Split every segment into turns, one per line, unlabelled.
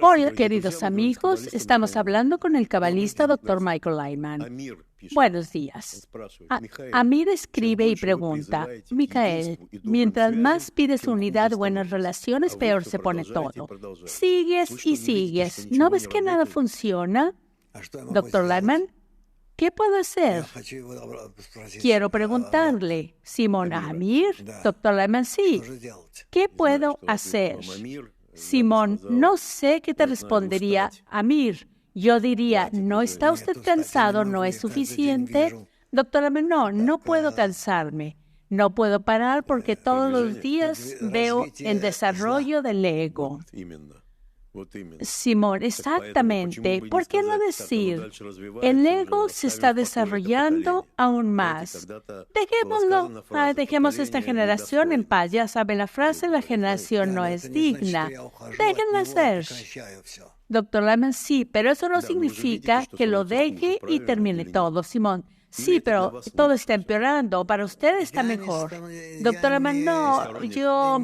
Hola, queridos amigos, estamos hablando con el cabalista Dr. Michael Lyman. Buenos días. Amir escribe y pregunta, Micael, mientras más pides unidad, buenas relaciones, peor se pone todo. Sigues y sigues. ¿No ves que nada funciona? Dr. Lyman, ¿qué puedo hacer? Quiero preguntarle, Simón, a Amir. Dr. Lyman, sí. ¿Qué puedo hacer? Simón, no sé qué te respondería Amir. Yo diría, ¿no está usted cansado? ¿No es suficiente? Doctora, no puedo cansarme. No puedo parar porque todos los días veo el desarrollo del ego. Simón, exactamente. ¿Por qué no decir? El ego se está desarrollando aún más. Dejémoslo. Dejemos esta generación en paz. Ya saben la frase, la generación no es digna. Déjenla ser. Doctor Lyman, sí, pero eso no significa que lo deje y termine todo, Simón. Sí, pero todo está empeorando. Para usted está mejor. Doctor Lyman, yo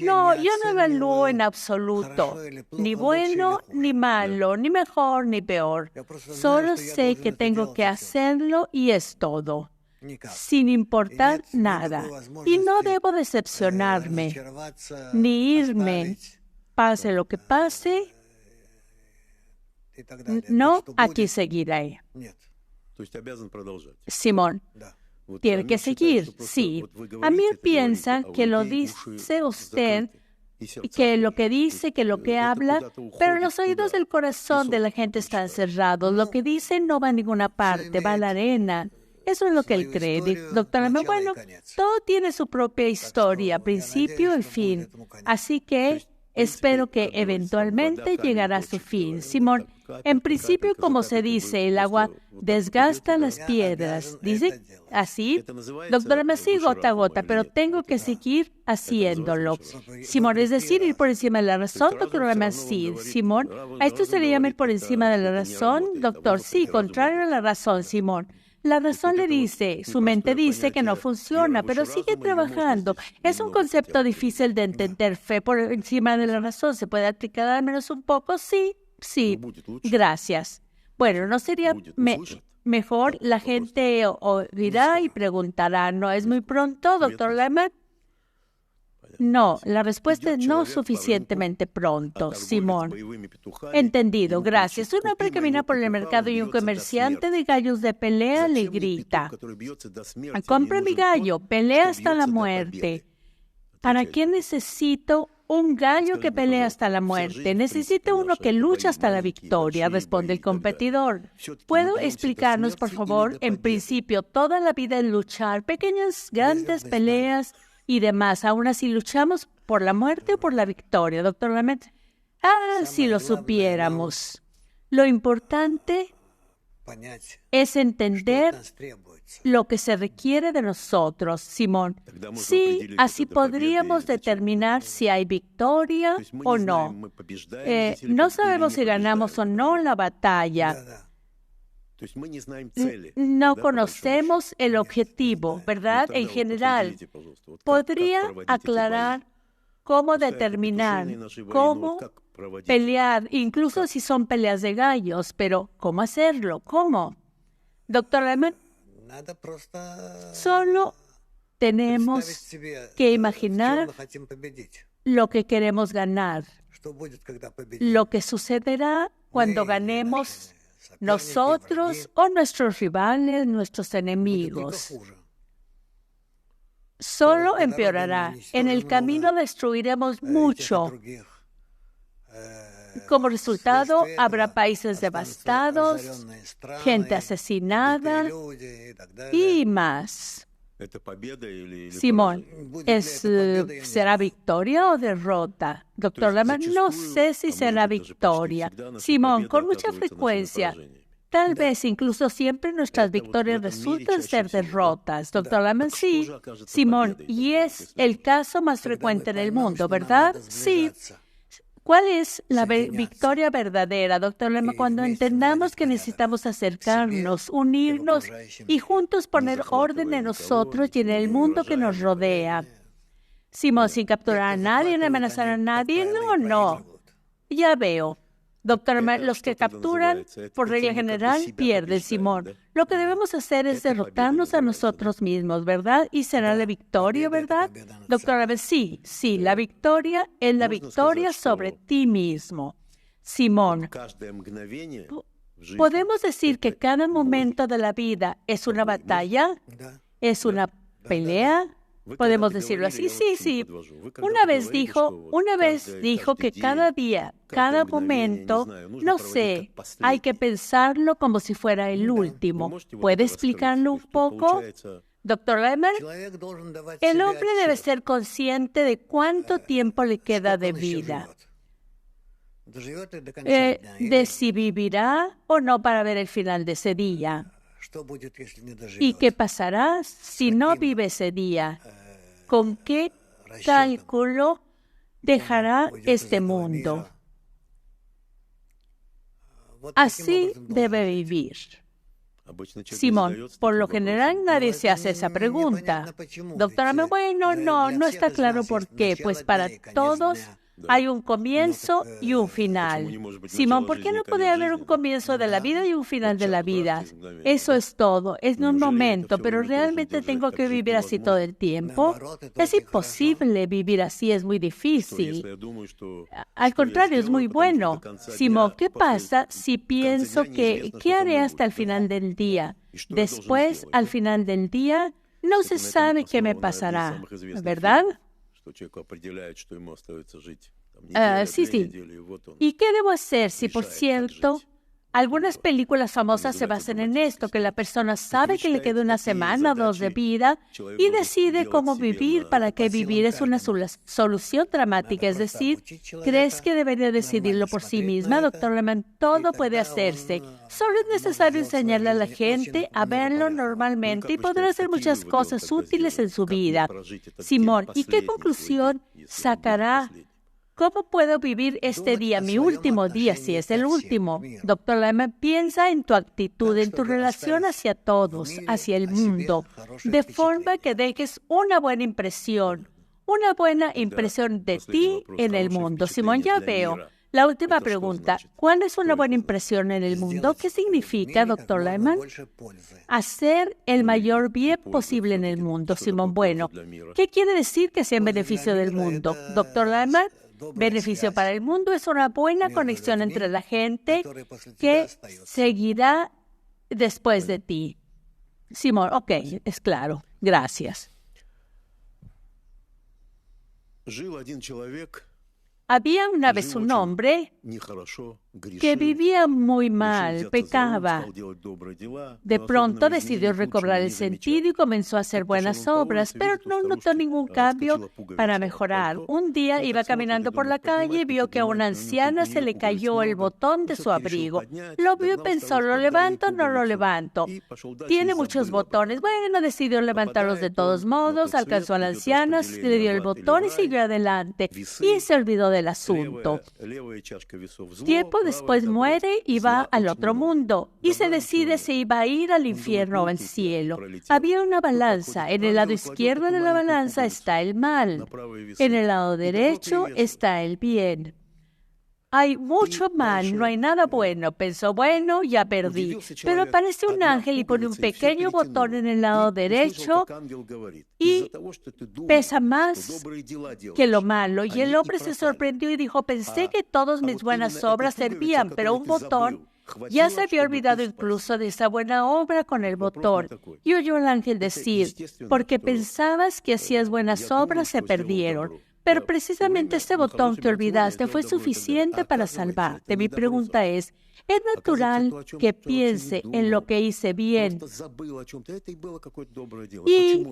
no evalúo en absoluto. Ni bueno, ni malo, ni mejor, ni peor. Solo sé que tengo que hacerlo y es todo. Sin importar nada. Y no debo decepcionarme, ni irme, pase lo que pase. No, aquí seguiré. Simón, tiene que seguir, sí. Amir piensa que lo dice usted, que lo que dice, que lo que habla, pero los oídos del corazón de la gente están cerrados. Lo que dice no va a ninguna parte, va a la arena. Eso es lo que él cree. Doctora, bueno, todo tiene su propia historia, principio y fin. Así que espero que eventualmente llegará a su fin. Simón, en principio, como se dice, el agua desgasta las piedras. ¿Dice así? Doctora, me sigo gota a gota, pero tengo que seguir haciéndolo. Simón, es decir, ir por encima de la razón, doctora, sí. Simón, ¿a esto se le llama ir por encima de la razón? Doctor, sí, contrario a la razón, Simón. La razón le dice, su mente dice que no funciona, pero sigue trabajando. Es un concepto difícil de entender. Fe por encima de la razón, ¿se puede aplicar al menos un poco? Sí, gracias. Bueno, ¿no sería mejor? La gente oirá y preguntará, ¿no es muy pronto, doctor Lyman? No, la respuesta es no suficientemente pronto, Simón. Entendido, gracias. Un hombre camina por el mercado y un comerciante de gallos de pelea le grita, compre mi gallo, pelea hasta la muerte. ¿Para qué necesito un gallo que pelea hasta la muerte? Necesito uno que lucha hasta la victoria, responde el competidor. ¿Puedo explicarnos, por favor? En principio, toda la vida es luchar, pequeñas, grandes peleas y demás. Aún así, luchamos por la muerte o por la victoria, doctor Lamet. Si lo supiéramos. Lo importante es entender lo que se requiere de nosotros, Simón. Sí, así podríamos determinar si hay victoria o no. No sabemos si ganamos o no la batalla. No conocemos el objetivo, ¿verdad? En general, ¿podría aclarar cómo determinar, cómo pelear, incluso si son peleas de gallos, pero ¿cómo hacerlo? ¿Cómo? Doctor Lyman, solo tenemos que imaginar lo que queremos ganar, lo que sucederá cuando ganemos nosotros o nuestros rivales, nuestros enemigos. Solo empeorará. En el camino destruiremos mucho. Como resultado, habrá países devastados, gente asesinada y más. Simón, ¿será victoria o derrota? Doctor Lyman, no sé si será victoria. Simón, con mucha frecuencia, tal vez incluso siempre nuestras victorias resultan ser derrotas. Doctor Lyman, sí. Simón, y es el caso más frecuente en el mundo, ¿verdad? Sí. ¿Cuál es la victoria verdadera, doctor Lyman? Cuando entendamos que necesitamos acercarnos, unirnos y juntos poner orden en nosotros y en el mundo que nos rodea. Simón, sin capturar a nadie, no amenazar a nadie, no. Ya veo. Doctor, los que capturan, por regla general, pierden, Simón. Lo que debemos hacer es derrotarnos a nosotros mismos, ¿verdad? Y será la victoria, ¿verdad? Doctor, sí, la victoria es la victoria sobre ti mismo. Simón, ¿podemos decir que cada momento de la vida es una batalla? ¿Es una pelea? ¿Podemos decirlo así? Sí. Una vez dijo que cada día, cada momento, no sé, hay que pensarlo como si fuera el último. ¿Puede explicarlo un poco? Doctor Lehman, el hombre debe ser consciente de cuánto tiempo le queda de vida. De si vivirá o no para ver el final de ese día. ¿Y qué pasará si no vive ese día? ¿Con qué cálculo dejará este mundo? Así debe vivir. Simón, por lo general nadie se hace esa pregunta. Doctora, bueno, no está claro por qué, pues para todos hay un comienzo y un final. Simón, ¿por qué no puede haber un comienzo de la vida y un final de la vida? Eso es todo, es un momento, pero realmente tengo que vivir así todo el tiempo. Es imposible vivir así, es muy difícil. Al contrario, es muy bueno. Simón, ¿qué pasa si pienso que qué haré hasta el final del día? Después, al final del día, no se sabe qué me pasará, ¿verdad? Sí. ¿Y qué debo hacer si, por cierto, algunas películas famosas se basan en esto, que la persona sabe que le queda una semana o dos de vida y decide cómo vivir? ¿Para qué vivir? Es una solución dramática, es decir, ¿crees que debería decidirlo por sí misma? Doctor Lehman, todo puede hacerse. Solo es necesario enseñarle a la gente a verlo normalmente y podrá hacer muchas cosas útiles en su vida. Simón, ¿y qué conclusión sacará? ¿Cómo puedo vivir este día, mi último día, si es el último? Doctor Lehman, piensa en tu actitud, en tu relación hacia todos, hacia el mundo, de forma que dejes una buena impresión de ti en el mundo. Simón, ya veo. La última pregunta, ¿cuál es una buena impresión en el mundo? ¿Qué significa, doctor Lehman? Hacer el mayor bien posible en el mundo. Simón, bueno, ¿qué quiere decir que sea en beneficio del mundo? Doctor Lehman, beneficio para el mundo es una buena conexión entre la gente que seguirá después de ti. Simón, ok, es claro. Gracias. Había una vez un hombre que vivía muy mal, pecaba. De pronto decidió recobrar el sentido y comenzó a hacer buenas obras, pero no notó ningún cambio para mejorar. Un día iba caminando por la calle y vio que a una anciana se le cayó el botón de su abrigo. Lo vio y pensó, ¿lo levanto o no lo levanto? Tiene muchos botones. Bueno, decidió levantarlos de todos modos, alcanzó a la anciana, le dio el botón y siguió adelante. Y se olvidó del asunto. Tiempo después muere y va al otro mundo y se decide si iba a ir al infierno o al cielo. Había una balanza. En el lado izquierdo de la balanza está el mal. En el lado derecho está el bien. Hay mucho mal, no hay nada bueno. Pensó, bueno, ya perdí. Pero aparece un ángel y pone un pequeño botón en el lado derecho y pesa más que lo malo. Y el hombre se sorprendió y dijo, pensé que todas mis buenas obras servían, pero un botón. Ya se había olvidado incluso de esa buena obra con el botón. Y oyó al ángel decir, porque pensabas que hacías buenas obras, se perdieron. Pero precisamente este botón que olvidaste fue suficiente para salvarte. Mi pregunta es natural que piense en lo que hice bien? Y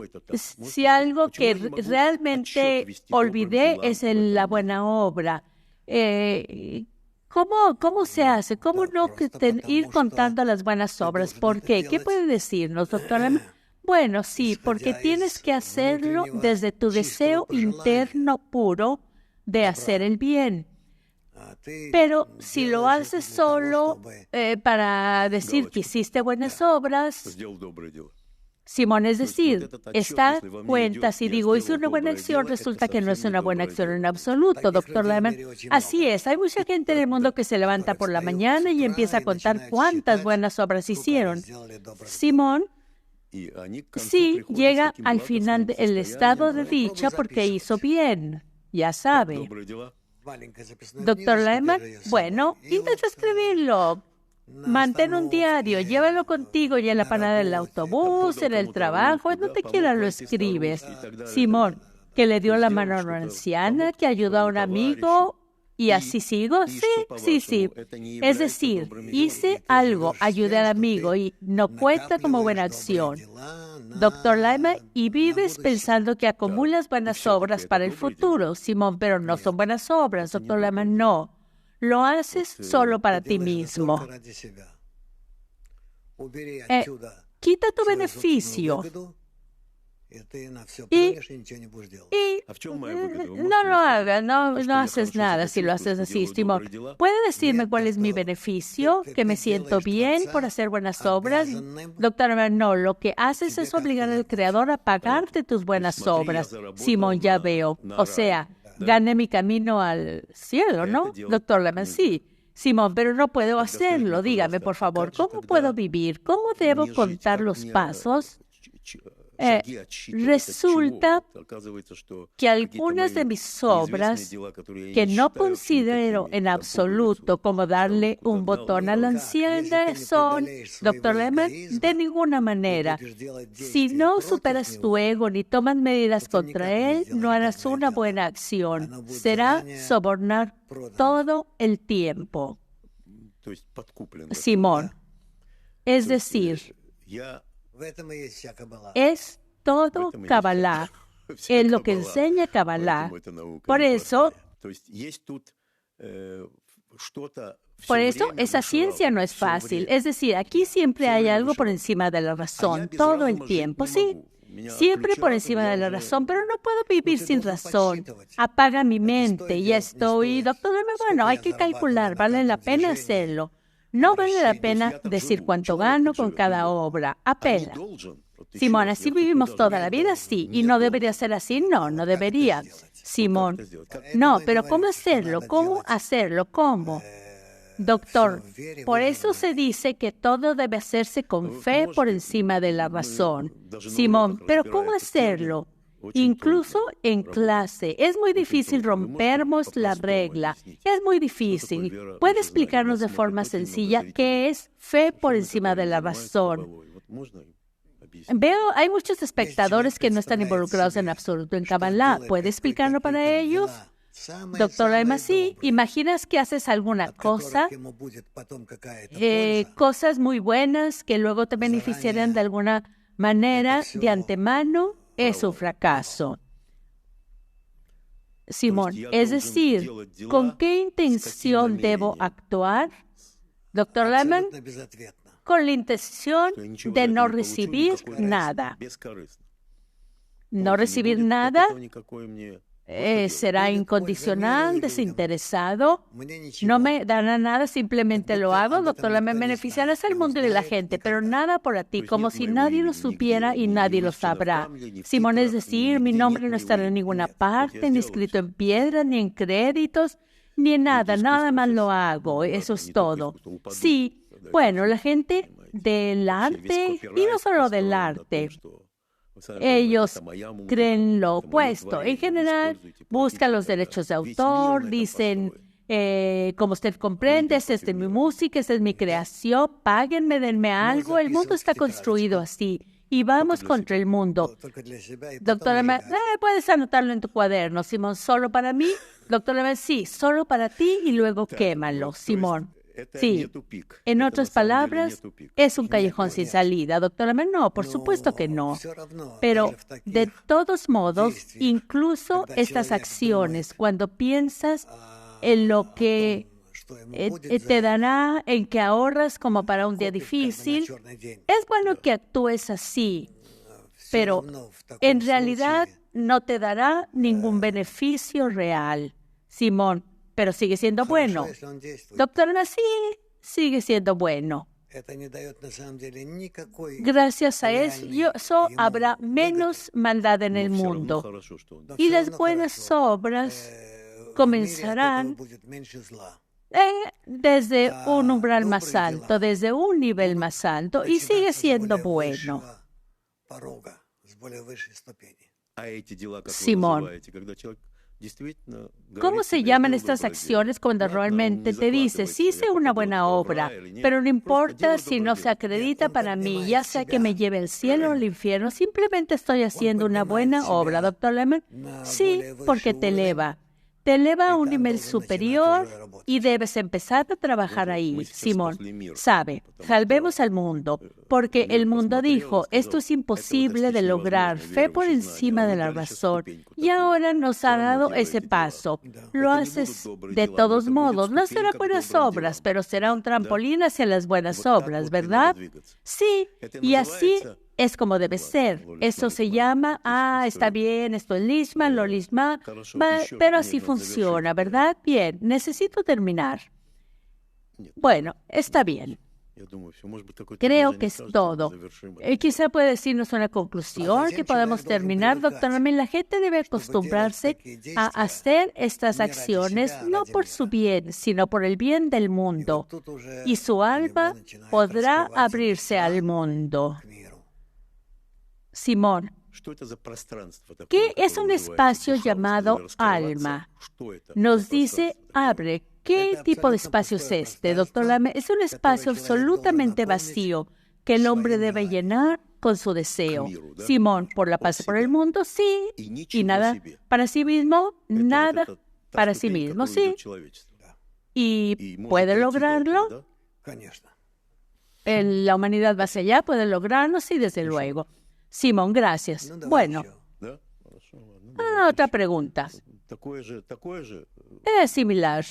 si algo que realmente olvidé es en la buena obra, ¿cómo se hace? ¿Cómo no ir contando las buenas obras? ¿Por qué? ¿Qué puede decirnos, doctora? Bueno, sí, porque tienes que hacerlo desde tu deseo interno puro de hacer el bien. Pero si lo haces solo para decir que hiciste buenas obras, Simón, es decir, esta cuenta, si digo, hice una buena acción, resulta que no es una buena acción en absoluto, doctor Lehmann. Así es, hay mucha gente en el mundo que se levanta por la mañana y empieza a contar cuántas buenas obras hicieron. Simón, sí, llega al final del estado de dicha porque hizo bien, ya sabe. Doctor Lehmann, bueno, intenta escribirlo. Mantén un diario, llévalo contigo y en la parada del autobús, en el trabajo, en donde quiera lo escribes. Simón, que le dio la mano a una anciana, que ayudó a un amigo, y así sigo. Sí. Es decir, hice algo, ayudé al amigo y no cuenta como buena acción. Doctor Lehmann, y vives pensando que acumulas buenas obras para el futuro. Simón, pero no son buenas obras, doctor Lehmann, no. Lo haces solo para ti mismo. Quita tu beneficio y no lo hagas, no haces nada si lo haces así, Simón. ¿Puede decirme cuál es mi beneficio? ¿Que me siento bien por hacer buenas obras? Doctora, no, lo que haces es obligar al Creador a pagarte tus buenas obras. Simón, ya veo. O sea, gané mi camino al cielo, ¿no? Doctor Lehmann, sí. Simón, pero no puedo hacerlo. Dígame, por favor, ¿cómo puedo vivir? ¿Cómo debo contar los pasos? Resulta que algunas de mis obras que no considero en absoluto como darle un botón a la anciana son, doctor Lehmann, de ninguna manera. Si no superas tu ego ni tomas medidas contra él, no harás una buena acción. Será sobornar todo el tiempo. Simón, es decir, es todo Kabbalah, es lo que enseña Kabbalah. Por eso, esa ciencia no es fácil. Es decir, aquí siempre hay algo por encima de la razón, todo el tiempo, ¿sí? Siempre por encima de la razón, pero no puedo vivir sin razón. Apaga mi mente, ya estoy, doctor, bueno, hay que calcular, vale la pena hacerlo. No vale la pena decir cuánto gano con cada obra. Apela. Simón, ¿así vivimos toda la vida? Sí. ¿Y no debería ser así? No, no debería. Simón, no, pero ¿cómo hacerlo? ¿Cómo hacerlo? ¿Cómo? Doctor, por eso se dice que todo debe hacerse con fe por encima de la razón. Simón, pero ¿cómo hacerlo? Incluso en clase. Es muy difícil rompermos la regla. Es muy difícil. ¿Puede explicarnos de forma sencilla qué es fe por encima de la razón? Veo, hay muchos espectadores que no están involucrados en absoluto en Kabbalah. ¿Puede explicarlo para ellos? Doctor Lehmann, sí. ¿Imaginas que haces alguna cosa? Cosas muy buenas que luego te beneficiarán de alguna manera de antemano. Es un fracaso. Simón, es decir, ¿con qué intención debo actuar? Doctor Lehmann, con la intención de no recibir nada. No recibir nada será incondicional, desinteresado. No me dará nada, simplemente lo hago. Doctor Lehmann, beneficiarás al mundo y a la gente, pero nada por ti, como si nadie lo supiera y nadie lo sabrá. Simón, es decir, mi nombre no estará en ninguna parte, ni escrito en piedra, ni en créditos, ni en nada, nada más lo hago, eso es todo. Sí, bueno, la gente del arte, y no solo del arte, ellos creen lo opuesto. En general, buscan los derechos de autor, dicen, como usted comprende, esta es de mi música, esta es mi creación, páguenme, denme algo. El mundo está construido así y vamos contra el mundo. Doctora, puedes anotarlo en tu cuaderno, Simón, ¿solo para mí? Doctora, sí, solo para ti y luego quémalo, Simón. Sí, en otras palabras, es un callejón sin salida. Doctora, no, por supuesto que no. Pero de todos modos, incluso estas acciones, cuando piensas en lo que te dará, en que ahorras como para un día difícil, es bueno que actúes así, pero en realidad no te dará ningún beneficio real, Simón. Pero sigue siendo bueno. Doctor, sí, sigue siendo bueno. Gracias a eso habrá menos maldad en el mundo y las buenas obras comenzarán desde un umbral más alto, desde un nivel más alto, y sigue siendo bueno. Simón, ¿cómo se llaman estas acciones cuando realmente te dices, sí hice una buena obra, pero no importa si no se acredita para mí, ya sea que me lleve al cielo o al infierno, simplemente estoy haciendo una buena obra, doctor Lehman? Sí, porque te eleva a un nivel superior y debes empezar a trabajar ahí. Simón, sabe, salvemos al mundo, porque el mundo dijo, esto es imposible de lograr, fe por encima de la razón, y ahora nos ha dado ese paso. Lo haces de todos modos, no será buenas obras, pero será un trampolín hacia las buenas obras, ¿verdad? Sí, y así es como debe ser. Eso se llama, está bien, esto es Lishman, lo Lishman, pero así funciona, ¿verdad? Bien, necesito terminar. Bueno, está bien. Creo que es todo. Quizá puede decirnos una conclusión que podemos terminar, doctor. La gente debe acostumbrarse a hacer estas acciones no por su bien, sino por el bien del mundo. Y su alma podrá abrirse al mundo. Simón, ¿qué es un espacio llamado alma? Nos dice, abre. ¿Qué tipo de espacio es este, doctor Lame? Es un espacio absolutamente vacío que el hombre debe llenar con su deseo. Simón, por la paz por el mundo, sí, y nada para sí mismo, nada para sí mismo, sí. ¿Y puede lograrlo? La humanidad va hacia allá, puede lograrlo, sí, desde luego. Simón, gracias. Bueno, otra pregunta. Es similar.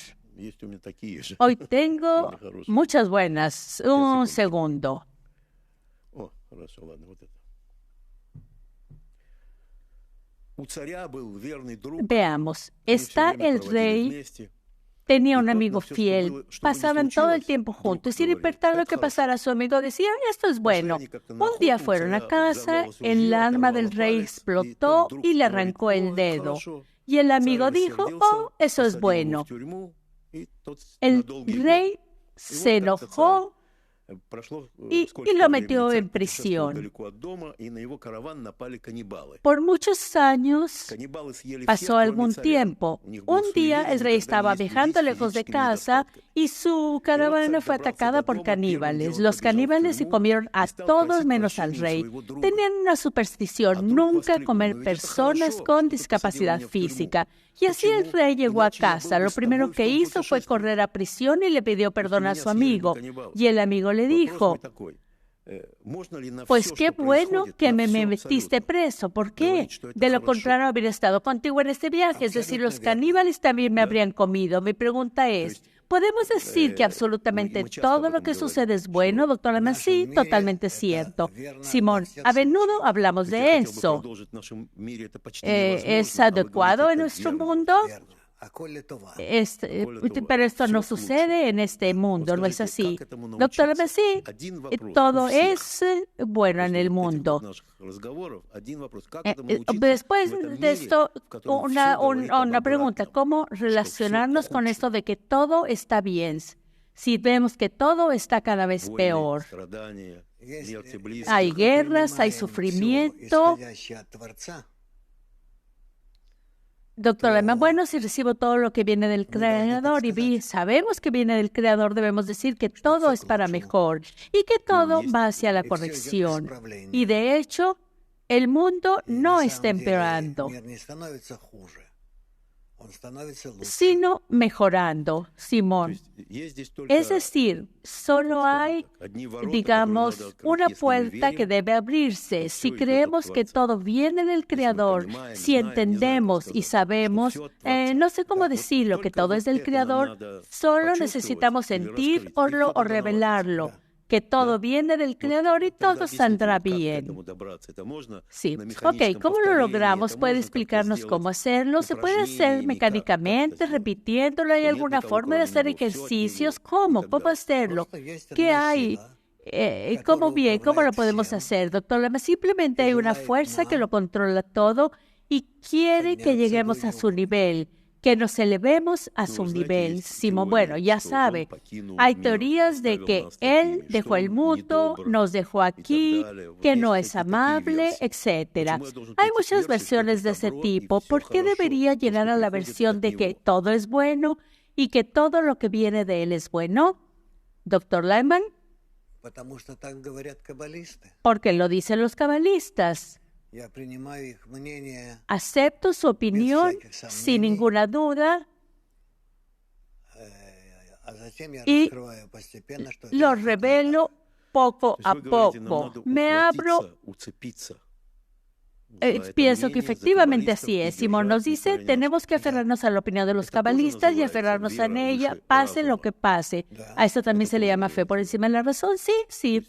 Hoy tengo muchas buenas. Un segundo. Veamos. Está el rey. Tenía un amigo fiel, pasaban todo el tiempo juntos, sin importar lo que pasara a su amigo, decía, esto es bueno. Un día fueron a casa, el alma del rey explotó y le arrancó el dedo. Y el amigo dijo, eso es bueno. El rey se enojó y lo metió en prisión. Por muchos años pasó algún tiempo. Un día el rey estaba viajando lejos de casa y su caravana fue atacada por caníbales. Los caníbales se comieron a todos menos al rey. Tenían una superstición, nunca comer personas con discapacidad física. Y así el rey llegó a casa. Lo primero que hizo fue correr a prisión y le pidió perdón a su amigo. Y el amigo le dijo, pues qué bueno que me metiste preso. ¿Por qué? De lo contrario, habría estado contigo en este viaje. Es decir, los caníbales también me habrían comido. Mi pregunta es, ¿podemos decir que absolutamente todo lo que sucede es bueno, doctora Lehman? Sí, totalmente cierto. Simón, a menudo hablamos de eso. ¿Es adecuado en nuestro mundo? Pero esto no sucede en este mundo, ¿no es así? Doctora Lehman, sí, todo es bueno en el mundo. Después de esto, una pregunta, ¿cómo relacionarnos con esto de que todo está bien? Si vemos que todo está cada vez peor. Hay guerras, hay sufrimiento. Doctor Lehman, bueno, si recibo todo lo que viene del Creador y sabemos que viene del Creador, debemos decir que todo es para mejor y que todo va hacia la corrección. Y de hecho, el mundo no está empeorando, sino mejorando, Simón. Es decir, solo hay, digamos, una puerta que debe abrirse. Si creemos que todo viene del Creador, si entendemos y sabemos, no sé cómo decirlo, que todo es del Creador, solo necesitamos sentirlo o revelarlo. Que todo viene del Creador y todo saldrá bien. Sí. Ok, ¿cómo lo logramos? ¿Puede explicarnos cómo hacerlo? ¿Se puede hacer mecánicamente, repitiéndolo? ¿Hay alguna forma de hacer ejercicios? ¿Cómo? ¿Cómo hacerlo? ¿Qué hay? ¿Cómo lo podemos hacer, doctor Lehmann? Simplemente hay una fuerza que lo controla todo y quiere que lleguemos a su nivel, que nos elevemos a su nivel. Simón, bueno, ya sabe, hay teorías de que él dejó el mundo, nos dejó aquí, que no es amable, etc. Hay muchas versiones de ese tipo. ¿Por qué debería llegar a la versión de que todo es bueno y que todo lo que viene de él es bueno, doctor Lehmann? Porque lo dicen los cabalistas. Acepto su opinión sin ninguna duda y lo revelo poco a poco. Me abro. Pienso que efectivamente así es. Simón nos dice, tenemos que aferrarnos a la opinión de los cabalistas y aferrarnos a ella, pase lo que pase. A esto también se le llama fe por encima de la razón. Sí.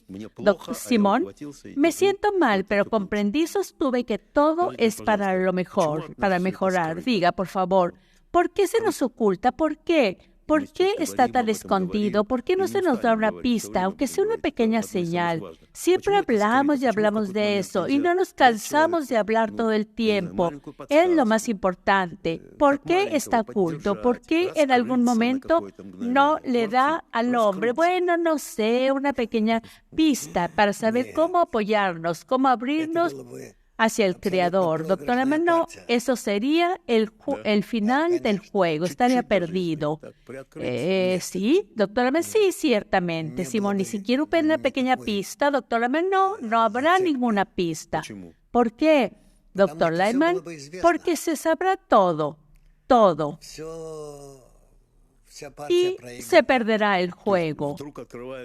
Simón, me siento mal, pero comprendí, sostuve que todo es para lo mejor, para mejorar. Diga, por favor, ¿por qué se nos oculta? ¿Por qué? ¿Por qué está tan escondido? ¿Por qué no se nos da una pista, aunque sea una pequeña señal? Siempre hablamos y hablamos de eso y no nos cansamos de hablar todo el tiempo. Es lo más importante. ¿Por qué está oculto? ¿Por qué en algún momento no le da al hombre, bueno, no sé, una pequeña pista para saber cómo apoyarnos, cómo abrirnos hacia el Creador? Doctor Lehmann, no, eso sería el final del juego, estaría perdido. Sí, doctor Lehmann, sí, ciertamente. Simón, ni siquiera una pequeña pista, doctor Lehmann, no habrá ninguna pista. ¿Por qué, doctor Lehmann? Porque se sabrá todo. Y se perderá el juego.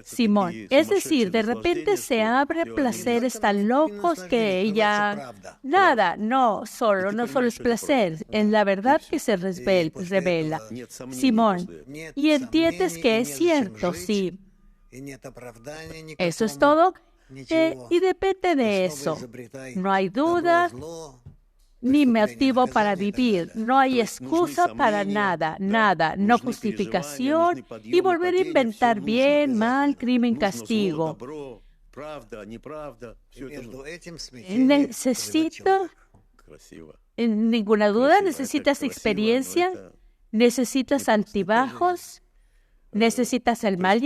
Simón, es decir, de repente se abre placeres tan locos que ella... Nada, no solo es placer, en la verdad que se revela. Simón, y entiendes que es cierto, sí. Eso es todo. Y depende de eso. No hay duda, ni motivo para vivir, no hay excusa para nada, no justificación y volver a inventar bien, mal, crimen, castigo. En ninguna duda, necesitas experiencia, necesitas altibajos, necesitas el mal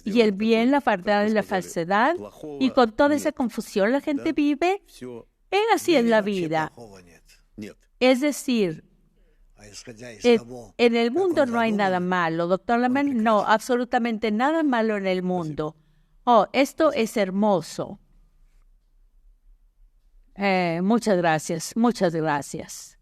y el bien, la verdad y la falsedad, y con toda esa confusión la gente vive. Así es la vida. Es decir, en el mundo no hay nada malo, doctor Lehmann, no, absolutamente nada malo en el mundo. Esto es hermoso. Muchas gracias.